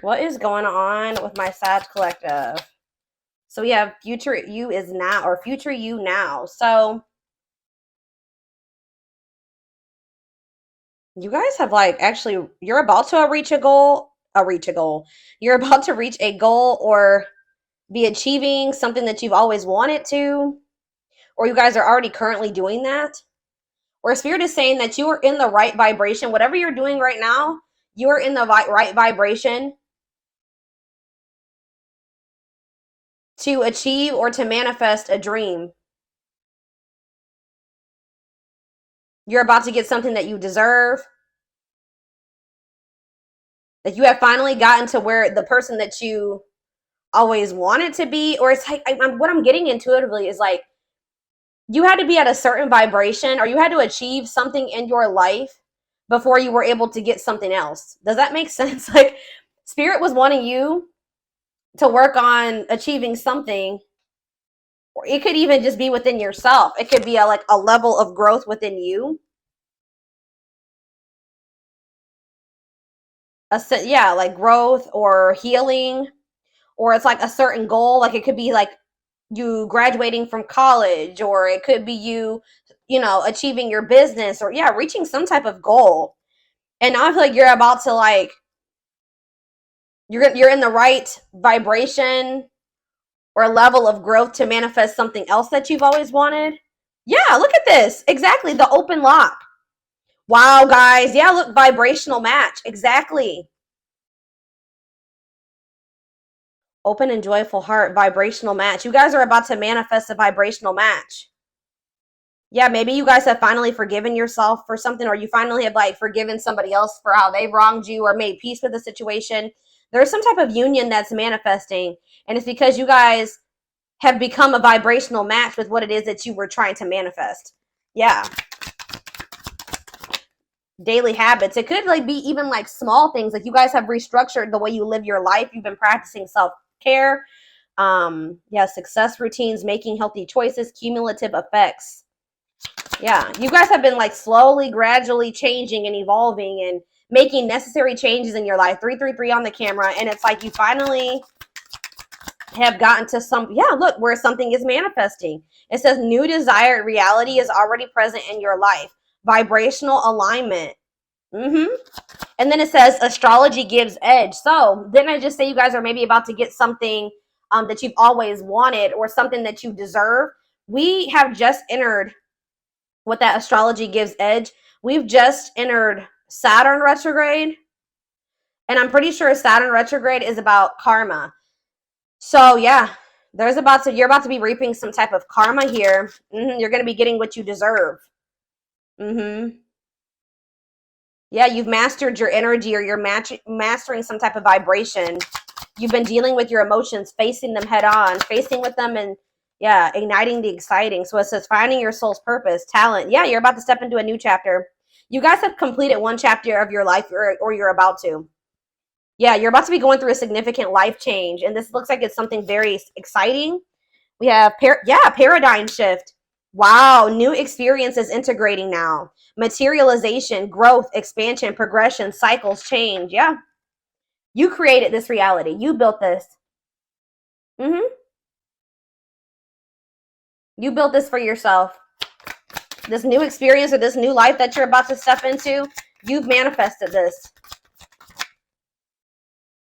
What is going on with my Sag collective? So we have future you is now, or future you now. So you guys have like actually, you're about to reach a goal, You're about to reach a goal or be achieving something that you've always wanted to, or you guys are already currently doing that. Or Spirit is saying that you are in the right vibration. Whatever you're doing right now, you are in the right vibration to achieve or to manifest a dream. You're about to get something that you deserve. Like you have finally gotten to where the person that you always wanted to be, or it's like what I'm getting intuitively is like you had to be at a certain vibration, or you had to achieve something in your life before you were able to get something else. Does that make sense? Like Spirit was wanting you to work on achieving something, or it could even just be within yourself. It could be like a level of growth within you. Yeah, like growth or healing, or it's like a certain goal. Like it could be like you graduating from college, or it could be you know, achieving your business, or yeah, reaching some type of goal. And now I feel like you're about to like you're in the right vibration or level of growth to manifest something else that you've always wanted. Yeah, look at this. Exactly, the open lock. Wow, guys. Yeah, look, vibrational match. Exactly. Open and joyful heart, vibrational match. You guys are about to manifest a vibrational match. Yeah, maybe you guys have finally forgiven yourself for something, or you finally have like forgiven somebody else for how they wronged you or made peace with the situation. There's some type of union that's manifesting, and it's because you guys have become a vibrational match with what it is that you were trying to manifest. Yeah. Daily habits. It could like be even like small things. Like you guys have restructured the way you live your life. You've been practicing self-care. Yeah, success routines, making healthy choices, cumulative effects. Yeah, you guys have been like slowly, gradually changing and evolving and making necessary changes in your life. 333 on the camera, and it's like you finally have gotten to some, yeah, look, where something is manifesting. It says new desired reality is already present in your life. Vibrational alignment. And then it says astrology gives edge. So didn't I just say you guys are maybe about to get something that you've always wanted, or something that you deserve? We have just entered what that astrology gives edge. We've just entered Saturn retrograde, and I'm pretty sure Saturn retrograde is about karma. So yeah, you're about to be reaping some type of karma here. You're going to be getting what you deserve. Yeah, you've mastered your energy, or you're mastering some type of vibration. You've been dealing with your emotions, facing them head on, facing with them, and yeah, igniting the exciting. So it says finding your soul's purpose, talent. Yeah, you're about to step into a new chapter. You guys have completed one chapter of your life, or you're about to. Yeah, you're about to be going through a significant life change, and this looks like it's something very exciting. We have paradigm shift. Wow, new experiences integrating now. Materialization, growth, expansion, progression, cycles, change. Yeah. You created this reality. You built this. You built this for yourself. This new experience, or this new life that you're about to step into, you've manifested this.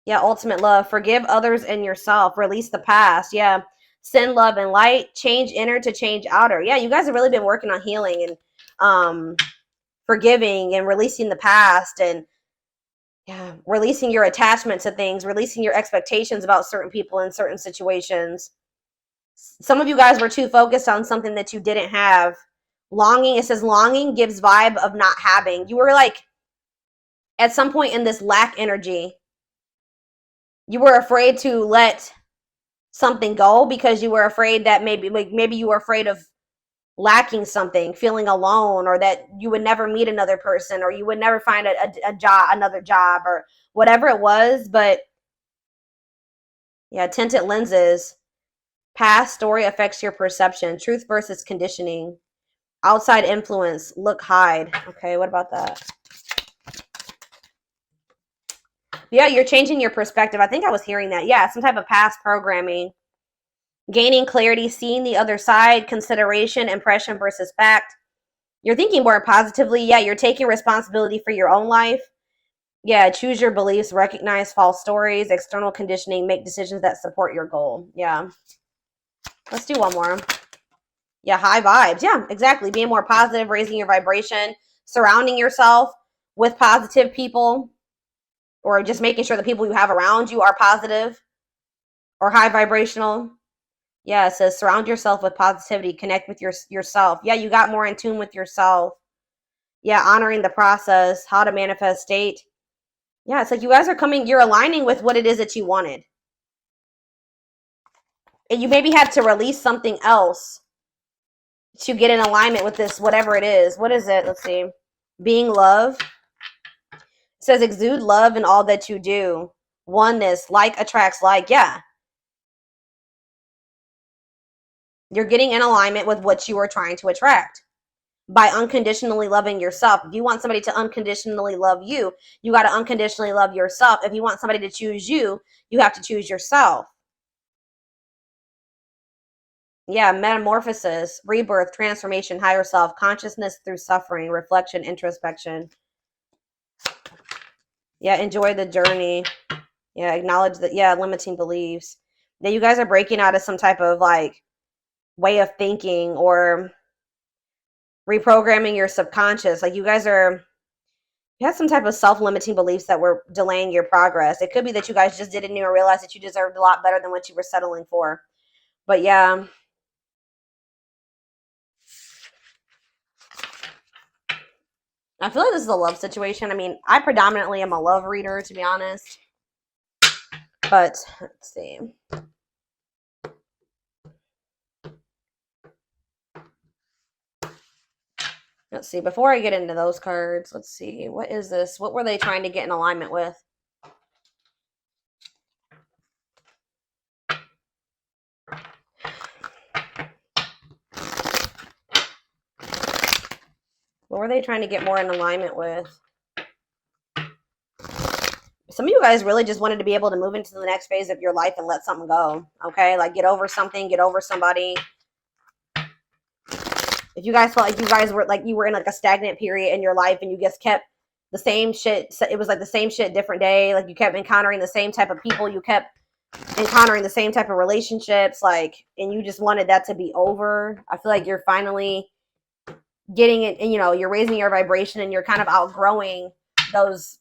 Yeah, ultimate love. Forgive others and yourself. Release the past. Yeah. Send love and light. Change inner to change outer. Yeah, you guys have really been working on healing and forgiving and releasing the past, and yeah, releasing your attachment to things, releasing your expectations about certain people in certain situations. Some of you guys were too focused on something that you didn't have. Longing, it says longing gives vibe of not having. You were like at some point in this lack energy. You were afraid to let something go because you were afraid that maybe you were afraid of lacking something, feeling alone, or that you would never meet another person, or you would never find another job, or whatever it was. But yeah, tinted lenses. Past story affects your perception. Truth versus conditioning. Outside influence. Look, hide. Okay, what about that? Yeah, you're changing your perspective. I think I was hearing that. Yeah, some type of past programming. Gaining clarity, seeing the other side, consideration, impression versus fact. You're thinking more positively. Yeah, you're taking responsibility for your own life. Yeah, choose your beliefs, recognize false stories, external conditioning, make decisions that support your goal. Yeah. Let's do one more. Yeah, high vibes. Yeah, exactly. Being more positive, raising your vibration, surrounding yourself with positive people, or just making sure the people you have around you are positive or high vibrational. Yeah, it says surround yourself with positivity, connect with yourself. Yeah, you got more in tune with yourself. Yeah, honoring the process, how to manifest state. Yeah, it's like you guys are coming, you're aligning with what it is that you wanted. And you maybe had to release something else to get in alignment with this, whatever it is. What is it? Let's see. Being love. It says exude love in all that you do. Oneness, like attracts like. Yeah. You're getting in alignment with what you are trying to attract by unconditionally loving yourself. If you want somebody to unconditionally love you, you got to unconditionally love yourself. If you want somebody to choose you, you have to choose yourself. Yeah, metamorphosis, rebirth, transformation, higher self, consciousness through suffering, reflection, introspection. Yeah, enjoy the journey. Yeah, acknowledge that. Yeah, limiting beliefs. Yeah, you guys are breaking out of some type of like way of thinking or reprogramming your subconscious. Like you guys are, you had some type of self-limiting beliefs that were delaying your progress. It could be that you guys just didn't even realize that you deserved a lot better than what you were settling for. But yeah. I feel like this is a love situation. I mean, I predominantly am a love reader, to be honest. But let's see. Let's see. Before I get into those cards, let's see. What is this? What were they trying to get in alignment with? What were they trying to get more in alignment with? Some of you guys really just wanted to be able to move into the next phase of your life and let something go. Okay? Like get over something, get over somebody. If you guys felt like you guys were like you were in like a stagnant period in your life and you just kept the same shit, it was like the same shit different day, like you kept encountering the same type of people, you kept encountering the same type of relationships, like, and you just wanted that to be over. I feel like you're finally getting it, and you know, you're raising your vibration and you're kind of outgrowing those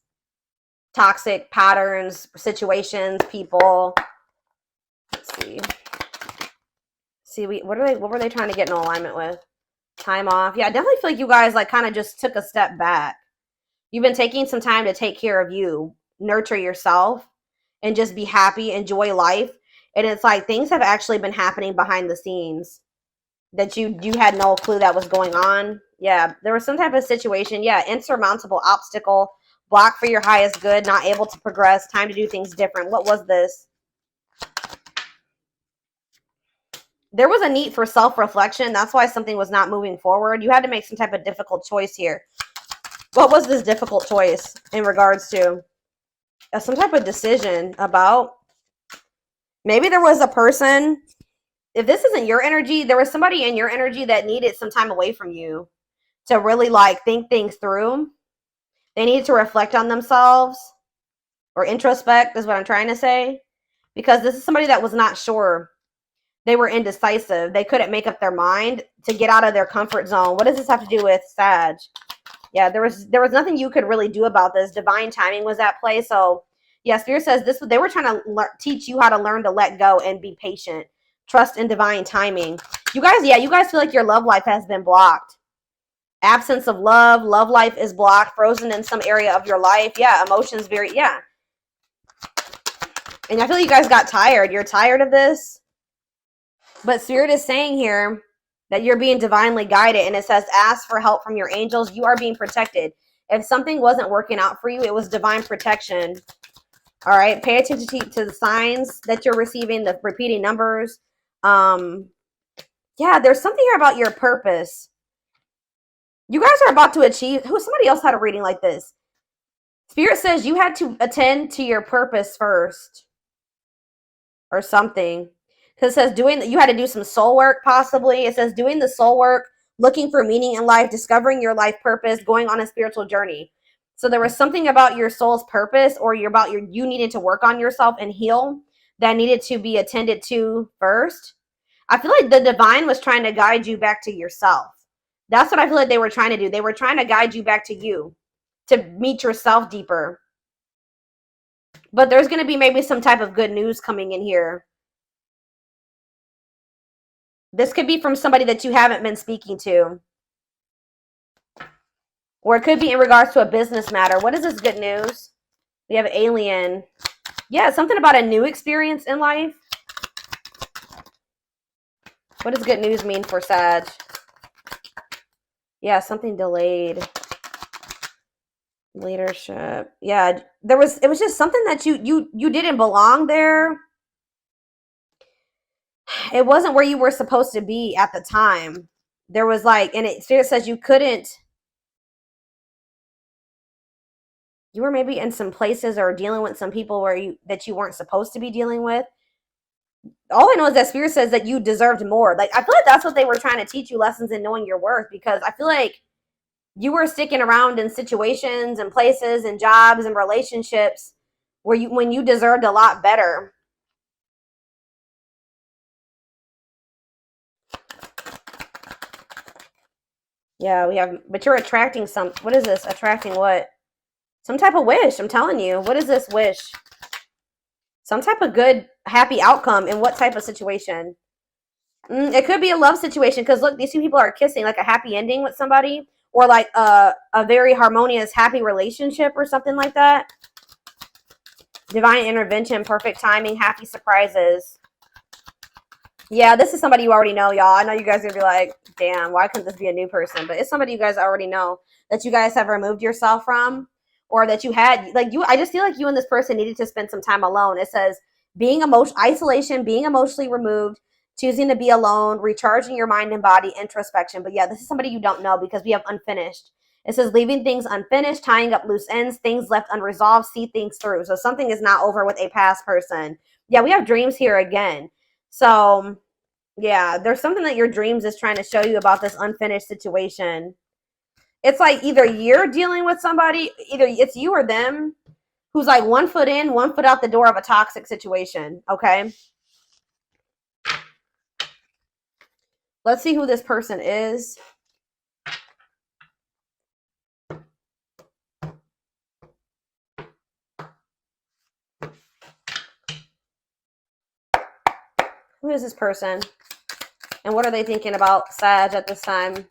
toxic patterns, situations, people. Let's see, what were they trying to get in alignment with? Time off. Yeah, I definitely feel like you guys like kind of just took a step back. You've been taking some time to take care of you, nurture yourself, and just be happy, enjoy life. And it's like things have actually been happening behind the scenes that you had no clue that was going on. Yeah, there was some type of situation. Yeah, insurmountable obstacle, block for your highest good, not able to progress, time to do things different. What was this? There was a need for self-reflection. That's why something was not moving forward. You had to make some type of difficult choice here. What was this difficult choice in regards to? Some type of decision about, maybe there was a person, if this isn't your energy, there was somebody in your energy that needed some time away from you to really like think things through. They needed to reflect on themselves or introspect is what I'm trying to say, because this is somebody that was not sure. They were indecisive. They couldn't make up their mind to get out of their comfort zone. What does this have to do with Sag? Yeah, there was nothing you could really do about this. Divine timing was at play. So, yeah, Spirit says this. They were trying to teach you how to learn to let go and be patient. Trust in divine timing. You guys, yeah, you guys feel like your love life has been blocked. Absence of love. Love life is blocked. Frozen in some area of your life. Yeah, emotions very, yeah. And I feel like you guys got tired. You're tired of this. But Spirit is saying here that you're being divinely guided, and it says ask for help from your angels. You are being protected. If something wasn't working out for you, it was divine protection. All right, pay attention to the signs that you're receiving, the repeating numbers. Yeah, there's something here about your purpose. You guys are about to achieve. Somebody else had a reading like this. Spirit says you had to attend to your purpose first or something. Because it says you had to do some soul work, possibly. It says doing the soul work, looking for meaning in life, discovering your life purpose, going on a spiritual journey. So there was something about your soul's purpose, or you needed to work on yourself and heal, that needed to be attended to first. I feel like the divine was trying to guide you back to yourself. That's what I feel like they were trying to do. They were trying to guide you back to you, to meet yourself deeper. But there's going to be maybe some type of good news coming in here. This could be from somebody that you haven't been speaking to. Or it could be in regards to a business matter. What is this good news? We have alien. Yeah, something about a new experience in life. What does good news mean for Sag? Yeah, something delayed. Leadership. Yeah, it was just something that you didn't belong there. It wasn't where you were supposed to be at the time. There was like, and it says you couldn't, you were maybe in some places or dealing with some people that you weren't supposed to be dealing with. All I know is that Spirit says that you deserved more. Like, I feel like that's what they were trying to teach you, lessons in knowing your worth, because I feel like you were sticking around in situations and places and jobs and relationships when you deserved a lot better. Yeah, but you're attracting what is this? Attracting what? Some type of wish, I'm telling you. What is this wish? Some type of good, happy outcome in what type of situation? It could be a love situation, because look, these two people are kissing, like a happy ending with somebody, or like a very harmonious, happy relationship or something like that. Divine intervention, perfect timing, happy surprises. Yeah, this is somebody you already know, y'all. I know you guys are going to be like, damn, why couldn't this be a new person? But it's somebody you guys already know, that you guys have removed yourself from, or that you had, like, I just feel like you and this person needed to spend some time alone. It says isolation, being emotionally removed, choosing to be alone, recharging your mind and body, introspection. But yeah, this is somebody you don't know, because we have unfinished. It says leaving things unfinished, tying up loose ends, things left unresolved, see things through. So something is not over with a past person. Yeah, we have dreams here again. So yeah, there's something that your dreams is trying to show you about this unfinished situation. It's like either you're dealing with somebody, either it's you or them, who's like 1 foot in, 1 foot out the door of a toxic situation. Okay. Let's see who this person is. Who is this person? And what are they thinking about Sag at this time?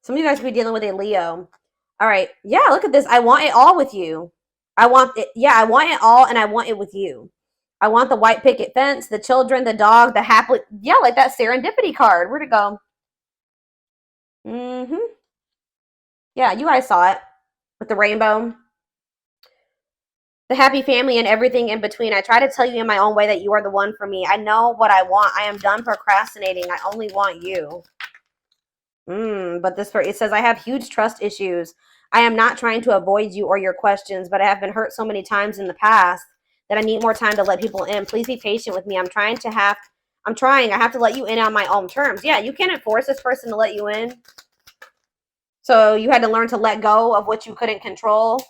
Some of you guys could be dealing with a Leo. All right. Yeah, look at this. I want it all with you. I want it. Yeah, I want it all, and I want it with you. I want the white picket fence, the children, the dog, the happily. Yeah, like that serendipity card. Where'd it go? Mm-hmm. Yeah, you guys saw it with the rainbow. The happy family and everything in between. I try to tell you in my own way that you are the one for me. I know what I want. I am done procrastinating. I only want you. But it says, I have huge trust issues. I am not trying to avoid you or your questions, but I have been hurt so many times in the past that I need more time to let people in. Please be patient with me. I'm trying. I have to let you in on my own terms. Yeah, you can't force this person to let you in. So you had to learn to let go of what you couldn't control.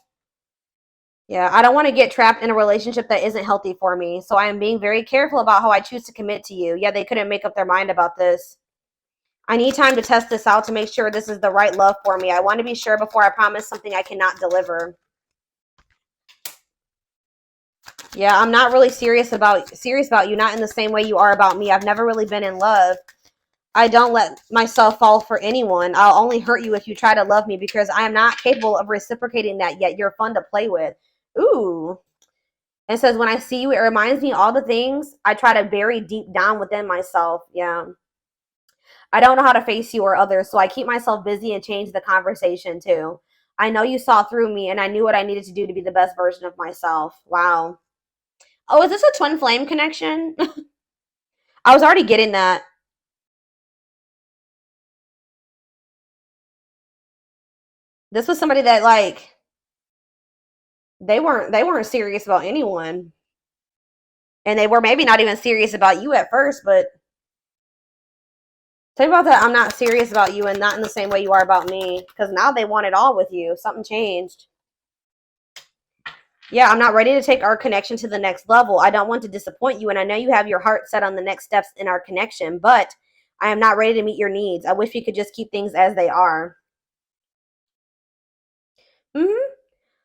Yeah, I don't want to get trapped in a relationship that isn't healthy for me. So I am being very careful about how I choose to commit to you. Yeah, they couldn't make up their mind about this. I need time to test this out to make sure this is the right love for me. I want to be sure before I promise something I cannot deliver. Yeah, I'm not really serious about you, not in the same way you are about me. I've never really been in love. I don't let myself fall for anyone. I'll only hurt you if you try to love me, because I am not capable of reciprocating that yet. You're fun to play with. Ooh. It says, when I see you, it reminds me all the things I try to bury deep down within myself. Yeah. I don't know how to face you or others, so I keep myself busy and change the conversation too. I know you saw through me, and I knew what I needed to do to be the best version of myself. Wow. Oh, is this a twin flame connection? I was already getting that. This was somebody that like they weren't serious about anyone. And they were maybe not even serious about you at first, but think about that. I'm not serious about you and not in the same way you are about me. Because now they want it all with you. Something changed. Yeah, I'm not ready to take our connection to the next level. I don't want to disappoint you. And I know you have your heart set on the next steps in our connection, but I am not ready to meet your needs. I wish we could just keep things as they are.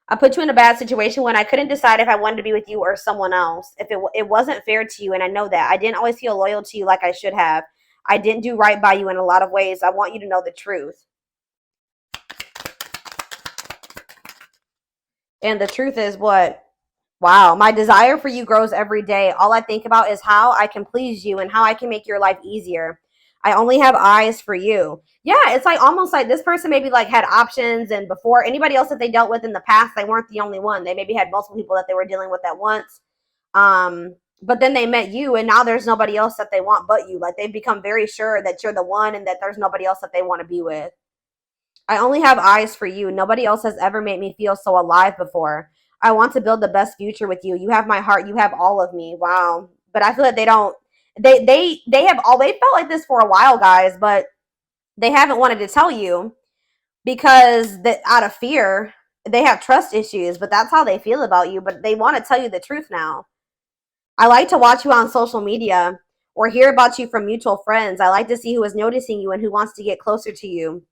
I put you in a bad situation when I couldn't decide if I wanted to be with you or someone else. If it wasn't fair to you, and I know that. I didn't always feel loyal to you like I should have. I didn't do right by you in a lot of ways. I want you to know the truth. And the truth is what? Wow, my desire for you grows every day. All I think about is how I can please you and how I can make your life easier. I only have eyes for you. Yeah, it's like almost like this person maybe like had options, and before anybody else that they dealt with in the past, they weren't the only one. They maybe had multiple people that they were dealing with at once. But then they met you, and now there's nobody else that they want but you. Like they've become very sure that you're the one and that there's nobody else that they want to be with. I only have eyes for you. Nobody else has ever made me feel so alive before. I want to build the best future with you. You have my heart. You have all of me. Wow. But I feel like they don't. They have all. They felt like this for a while, guys, but they haven't wanted to tell you because that out of fear they have trust issues. But that's how they feel about you. But they want to tell you the truth now. I like to watch you on social media or hear about you from mutual friends. I like to see who is noticing you and who wants to get closer to you.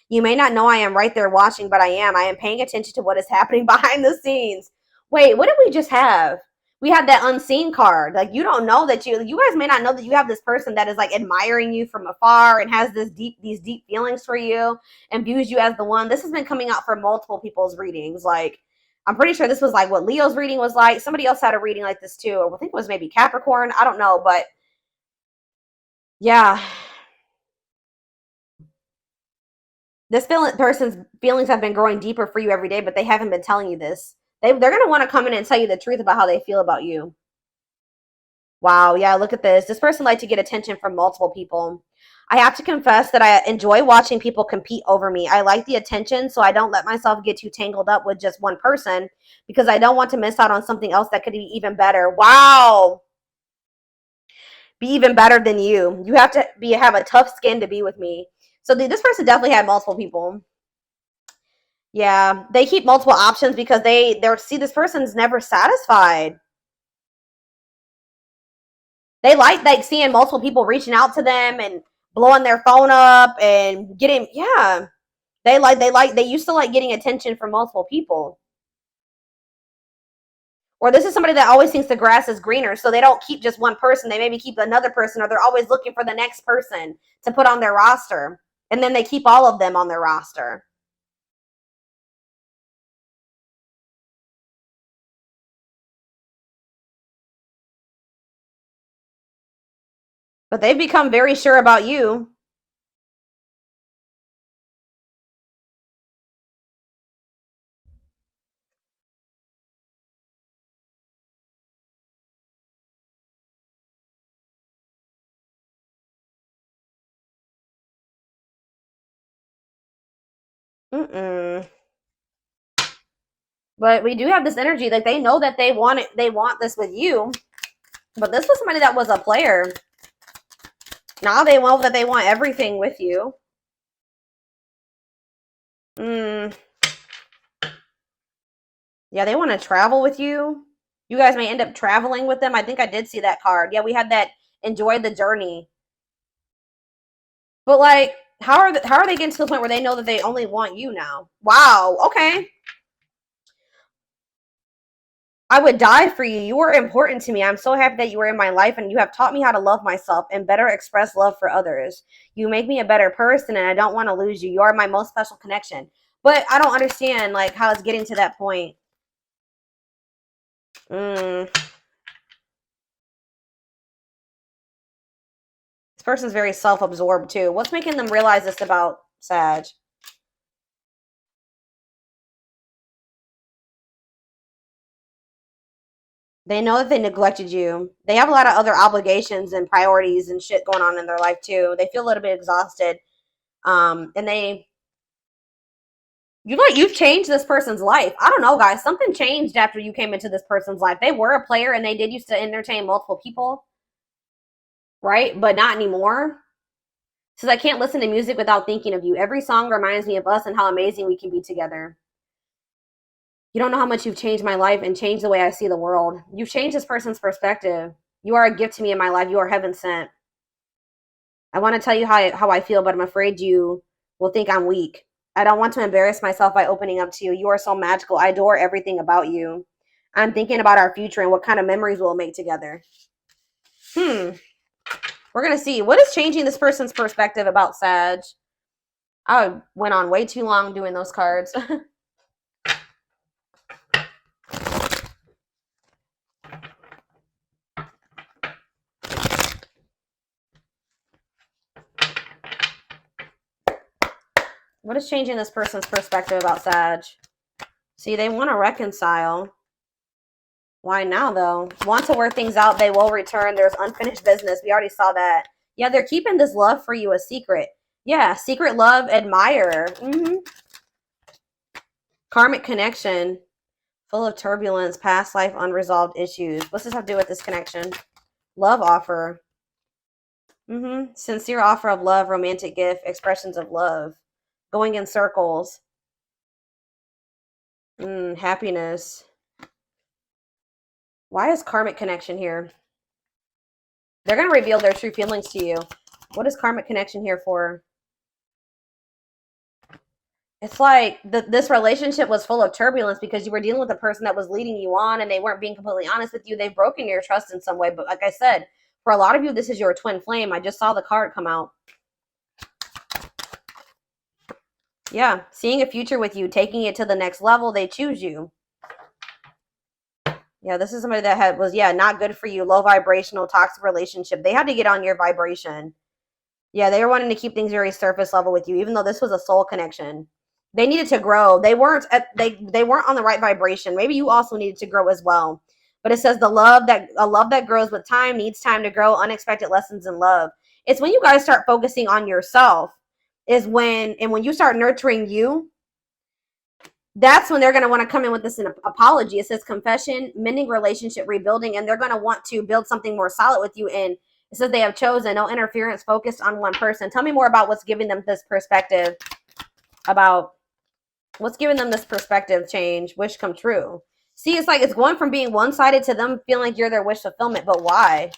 You may not know I am right there watching, but I am. I am paying attention to what is happening behind the scenes. Wait, what did we just have? We had that unseen card. Like you don't know that you guys may not know that you have this person that is like admiring you from afar and has these deep feelings for you and views you as the one. This has been coming out for multiple people's readings. Like I'm pretty sure this was like what Leo's reading was like. Somebody else had a reading like this too. Or I think it was maybe Capricorn. I don't know, but yeah, this person's feelings have been growing deeper for you every day, but they haven't been telling you this. They're going to want to come in and tell you the truth about how they feel about you. Wow, yeah, look at this. This person likes to get attention from multiple people. I have to confess that I enjoy watching people compete over me. I like the attention, so I don't let myself get too tangled up with just one person because I don't want to miss out on something else that could be even better. Wow. Be even better than you. You have to have a tough skin to be with me. So this person definitely had multiple people. Yeah, they keep multiple options because they're see this person's never satisfied. They like seeing multiple people reaching out to them and blowing their phone up and getting yeah. They used to like getting attention from multiple people. Or this is somebody that always thinks the grass is greener, so they don't keep just one person. They maybe keep another person, or they're always looking for the next person to put on their roster. And then they keep all of them on their roster. But they've become very sure about you. Mm-mm. But we do have this energy. Like they know that they want it. They want this with you. But this was somebody that was a player. Now they know that they want everything with you. Mm, yeah, they want to travel with you. You guys may end up traveling with them. I think I did see that card. Yeah, we had that enjoy the journey. But like, how are they getting to the point where they know that they only want you now? Wow. Okay. I would die for you. You were important to me. I'm so happy that you were in my life and you have taught me how to love myself and better express love for others. You make me a better person and I don't want to lose you. You are my most special connection. But I don't understand like how it's getting to that point. Mm. This person's very self-absorbed too. What's making them realize this about Sag? They know that they neglected you. They have a lot of other obligations and priorities and shit going on in their life too. They feel a little bit exhausted. And You've changed this person's life. I don't know, guys. Something changed after you came into this person's life. They were a player and they did used to entertain multiple people, right? But not anymore. Says, I can't listen to music without thinking of you. Every song reminds me of us and how amazing we can be together. You don't know how much you've changed my life and changed the way I see the world. You've changed this person's perspective. You are a gift to me in my life. You are heaven sent. I want to tell you how I feel, but I'm afraid you will think I'm weak. I don't want to embarrass myself by opening up to you. You are so magical. I adore everything about you. I'm thinking about our future and what kind of memories we'll make together. We're going to see. What is changing this person's perspective about Sag? I went on way too long doing those cards. What is changing this person's perspective about Sag? See, they want to reconcile. Why now, though? Want to work things out. They will return. There's unfinished business. We already saw that. Yeah, they're keeping this love for you a secret. Yeah, secret love, admirer. Karmic connection. Full of turbulence, past life, unresolved issues. What's this have to do with this connection? Love offer. Sincere offer of love, romantic gift, expressions of love. Going in circles. Happiness. Why is karmic connection here? They're going to reveal their true feelings to you. What is karmic connection here for? It's like this relationship was full of turbulence because you were dealing with a person that was leading you on and they weren't being completely honest with you. They've broken your trust in some way. But like I said, for a lot of you, this is your twin flame. I just saw the card come out. Yeah, seeing a future with you, taking it to the next level. They choose you. Yeah, this is somebody that was not good for you. Low vibrational, toxic relationship. They had to get on your vibration. Yeah, they were wanting to keep things very surface level with you, even though this was a soul connection. They needed to grow. They weren't they weren't on the right vibration. Maybe you also needed to grow as well. But it says a love that grows with time needs time to grow. Unexpected lessons in love. It's when you guys start focusing on yourself when you start nurturing you, that's when they're going to want to come in with this apology. It says confession, mending relationship, rebuilding, and they're going to want to build something more solid with you. And it says they have chosen no interference, focused on one person. Tell me more about what's giving them this perspective, about what's giving them this perspective change, wish come true. See, it's like it's going from being one-sided to them feeling like you're their wish fulfillment, but why?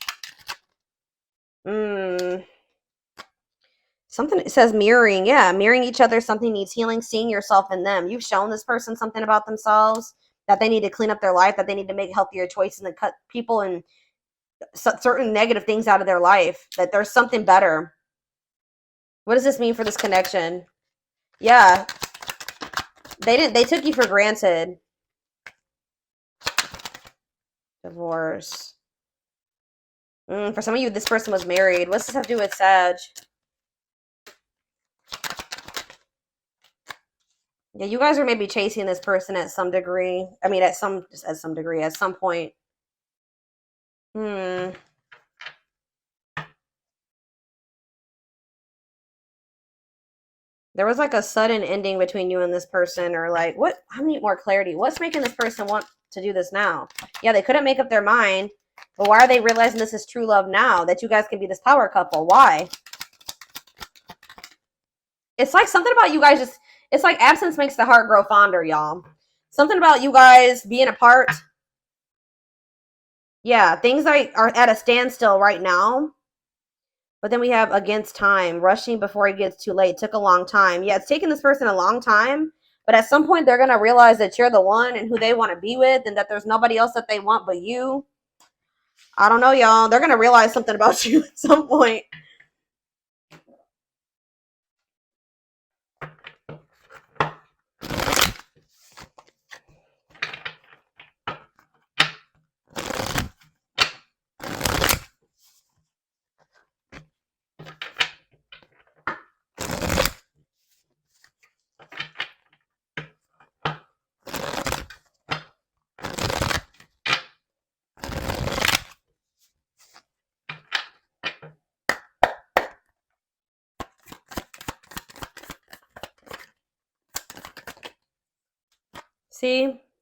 Something, it says mirroring. Yeah, mirroring each other. Something needs healing. Seeing yourself in them. You've shown this person something about themselves, that they need to clean up their life, that they need to make healthier choices and cut people and certain negative things out of their life, that there's something better. What does this mean for this connection? Yeah. They took you for granted. Divorce. For some of you, this person was married. What's this have to do with Sag? Yeah, you guys are maybe chasing this person at some degree. I mean, at some degree, at some point. There was like a sudden ending between you and this person, or like, what? I need more clarity. What's making this person want to do this now? Yeah, they couldn't make up their mind, but why are they realizing this is true love now? That you guys can be this power couple? Why? It's like something about you guys just, it's like absence makes the heart grow fonder, y'all. Something about you guys being apart. Yeah, things are at a standstill right now. But then we have against time, rushing before it gets too late. Took a long time. Yeah, it's taken this person a long time. But at some point, they're going to realize that you're the one and who they want to be with, and that there's nobody else that they want but you. I don't know, y'all. They're going to realize something about you at some point.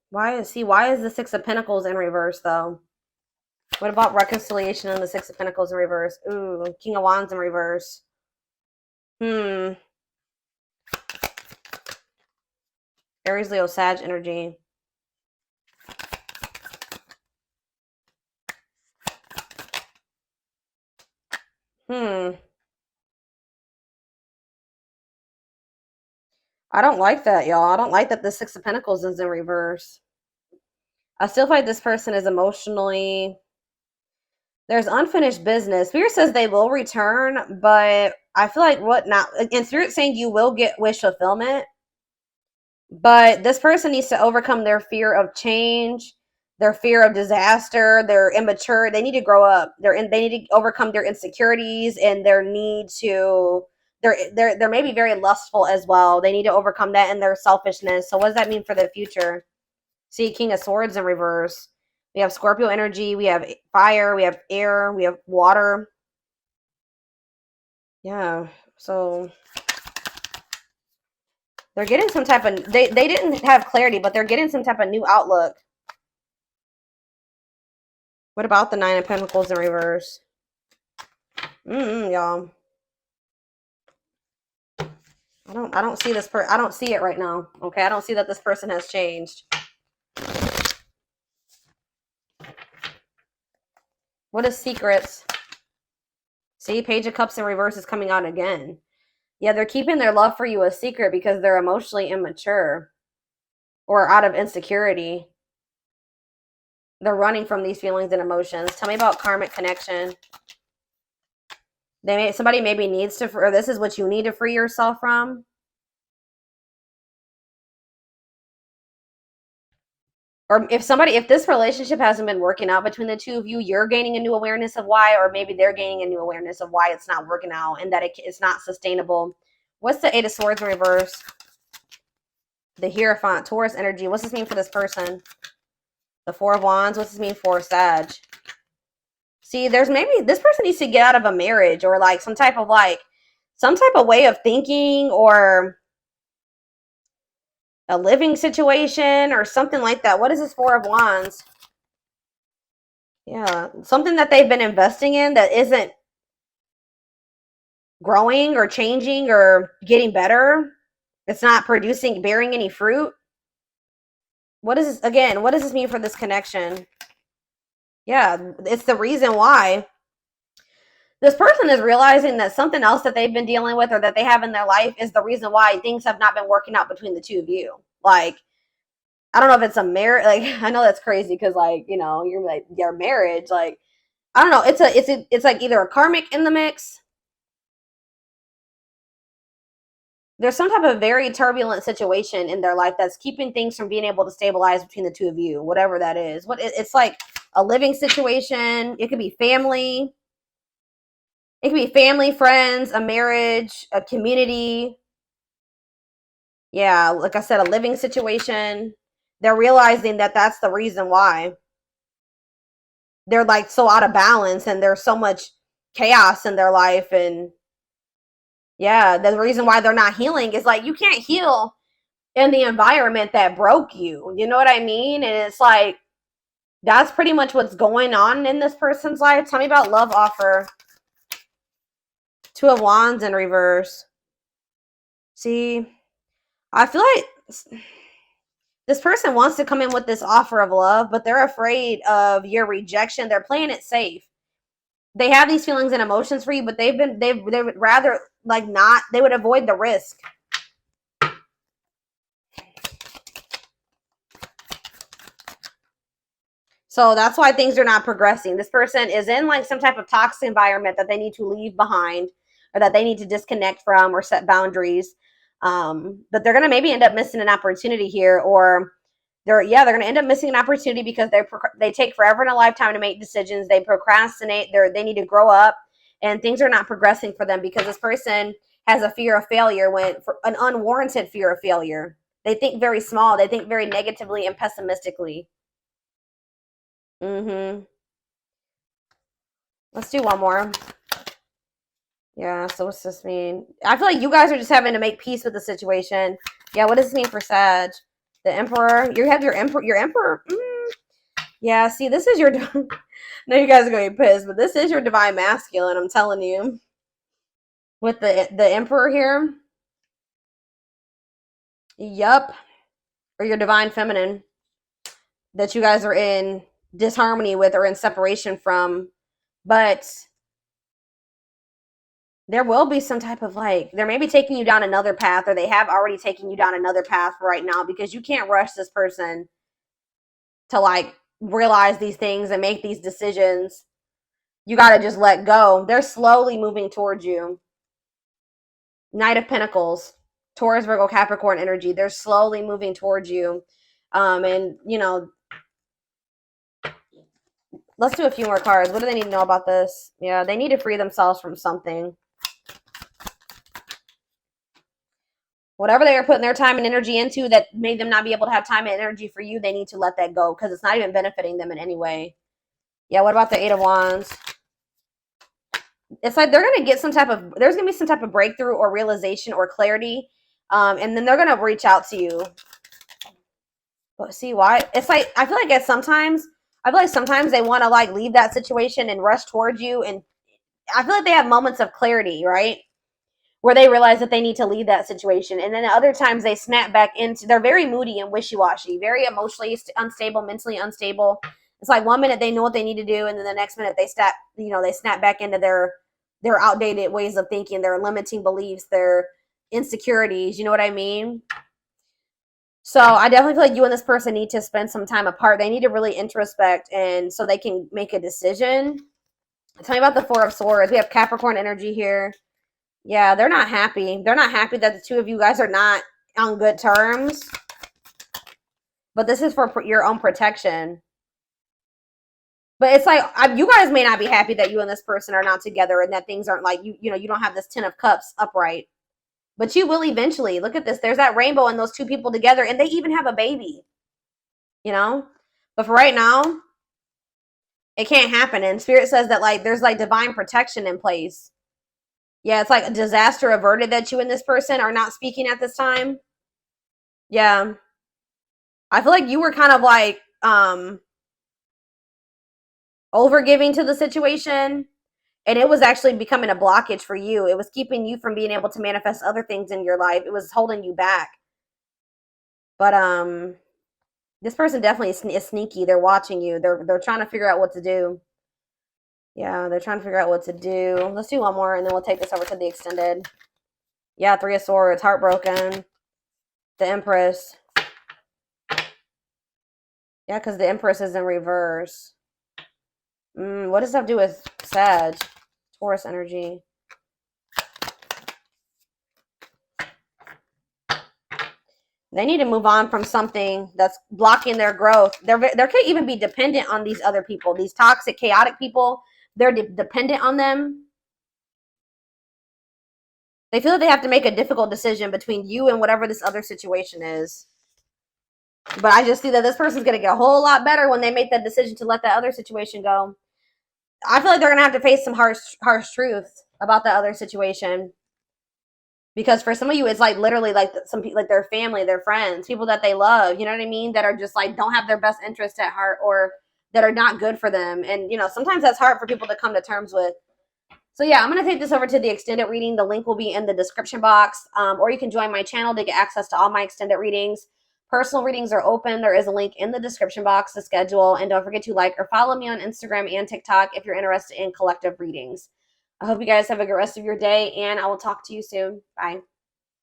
why is the Six of Pentacles in reverse though? What about reconciliation and the Six of Pentacles in reverse? Ooh, King of Wands in reverse. Aries, Leo, Sag energy. I don't like that, y'all. I don't like that the Six of Pentacles is in reverse. I still feel like this person is emotionally... There's unfinished business. Spirit says they will return, but I feel like what now? And Spirit saying you will get wish fulfillment, but this person needs to overcome their fear of change, their fear of disaster. They're immature. They need to grow up. They need to overcome their insecurities and their need to... They're maybe very lustful as well. They need to overcome that and their selfishness. So what does that mean for the future? See, King of Swords in reverse. We have Scorpio energy. We have fire. We have air. We have water. Yeah. So they're getting some type of... They didn't have clarity, but they're getting some type of new outlook. What about the Nine of Pentacles in reverse? Y'all. I don't see this I don't see it right now. Okay, I don't see that this person has changed. What is secrets? See, Page of Cups in reverse is coming out again. Yeah, they're keeping their love for you a secret because they're emotionally immature or out of insecurity. They're running from these feelings and emotions. Tell me about karmic connection. Somebody maybe needs to, or this is what you need to free yourself from. Or if this relationship hasn't been working out between the two of you, you're gaining a new awareness of why, or maybe they're gaining a new awareness of why it's not working out and that it's not sustainable. What's the Eight of Swords in reverse? The Hierophant, Taurus energy. What's this mean for this person? The Four of Wands. What's this mean for Sag? See, there's maybe this person needs to get out of a marriage or like some type of way of thinking or a living situation or something like that. What is this Four of Wands? Yeah, something that they've been investing in that isn't growing or changing or getting better. It's not bearing any fruit. What is this, again, what does this mean for this connection? Yeah, it's the reason why this person is realizing that something else that they've been dealing with or that they have in their life is the reason why things have not been working out between the two of you. Like, I don't know if it's a marriage. Like, I know that's crazy because, like, you know, you're like your marriage. Like, I don't know. It's like either a karmic in the mix. There's some type of very turbulent situation in their life that's keeping things from being able to stabilize between the two of you, whatever that is. It's like a living situation. It could be family. It could be family, friends, a marriage, a community. Yeah, like I said, a living situation. They're realizing that that's the reason why they're like so out of balance and there's so much chaos in their life. And yeah, the reason why they're not healing is like you can't heal in the environment that broke you. You know what I mean? And it's like that's pretty much what's going on in this person's life. Tell me about love offer. Two of Wands in reverse. See, I feel like this person wants to come in with this offer of love, but they're afraid of your rejection. They're playing it safe. They have these feelings and emotions for you, but they would rather like not, they would avoid the risk. So that's why things are not progressing. This person is in like some type of toxic environment that they need to leave behind or that they need to disconnect from or set boundaries. But they're going to maybe end up missing an opportunity here, or they're going to end up missing an opportunity because they take forever in a lifetime to make decisions. They procrastinate. They need to grow up, and things are not progressing for them because this person has a fear of failure, an unwarranted fear of failure. They think very small. They think very negatively and pessimistically. Let's do one more. Yeah, so what's this mean? I feel like you guys are just having to make peace with the situation. Yeah, what does this mean for Sag? The Emperor. You have your Emperor. Your Emperor. Yeah, see, this is your... No, you guys are going to be pissed, but this is your divine masculine, I'm telling you. With the Emperor here. Yup. Or your divine feminine. That you guys are in disharmony with or in separation from. But there will be some type of like, they're maybe taking you down another path, or they have already taken you down another path right now, because you can't rush this person to like realize these things and make these decisions. You got to just let go. They're slowly moving towards you. Knight of Pentacles, Taurus, Virgo, Capricorn energy. They're slowly moving towards you. And, you know, let's do a few more cards. What do they need to know about this? Yeah, they need to free themselves from something. Whatever they are putting their time and energy into that made them not be able to have time and energy for you, they need to let that go, because it's not even benefiting them in any way. Yeah, what about the Eight of Wands? It's like they're going to get some type of, there's going to be some type of breakthrough or realization or clarity. And then they're going to reach out to you. But see why? It's like, I feel like sometimes they want to like leave that situation and rush towards you. And I feel like they have moments of clarity, right? Where they realize that they need to leave that situation. And then other times they snap back into, they're very moody and wishy-washy, very emotionally unstable, mentally unstable. It's like one minute they know what they need to do, and then the next minute they snap back into their outdated ways of thinking, their limiting beliefs, their insecurities. You know what I mean? So I definitely feel like you and this person need to spend some time apart. They need to really introspect, and so they can make a decision. Tell me about the Four of Swords. We have Capricorn energy here. Yeah, they're not happy. They're not happy that the two of you guys are not on good terms. But this is for your own protection. But it's like, you guys may not be happy that you and this person are not together, and that things aren't like, you know, you don't have this 10 of Cups upright. But you will eventually. Look at this. There's that rainbow and those two people together, and they even have a baby. You know? But for right now, it can't happen. And Spirit says that like there's like divine protection in place. Yeah, it's like a disaster averted that you and this person are not speaking at this time. Yeah. I feel like you were kind of like overgiving to the situation, and it was actually becoming a blockage for you. It was keeping you from being able to manifest other things in your life. It was holding you back. But this person definitely is sneaky. They're watching you. They're trying to figure out what to do. Yeah, they're trying to figure out what to do. Let's do one more, and then we'll take this over to the extended. Yeah, Three of Swords, heartbroken. The Empress. Yeah, because the Empress is in reverse. What does that have to do with Sag? Taurus energy. They need to move on from something that's blocking their growth. They can't even be dependent on these other people. These toxic, chaotic people, they're dependent on them. They feel that they have to make a difficult decision between you and whatever this other situation is. But I just see that this person's going to get a whole lot better when they make that decision to let that other situation go. I feel like they're going to have to face some harsh truths about that other situation. Because for some of you, it's like literally like some people, like their family, their friends, people that they love, you know what I mean? That are just like, don't have their best interest at heart, or that are not good for them. And, you know, sometimes that's hard for people to come to terms with. So yeah, I'm going to take this over to the extended reading. The link will be in the description box, or you can join my channel to get access to all my extended readings. Personal readings are open. There is a link in the description box to schedule. And don't forget to like or follow me on Instagram and TikTok if you're interested in collective readings. I hope you guys have a good rest of your day, and I will talk to you soon. Bye.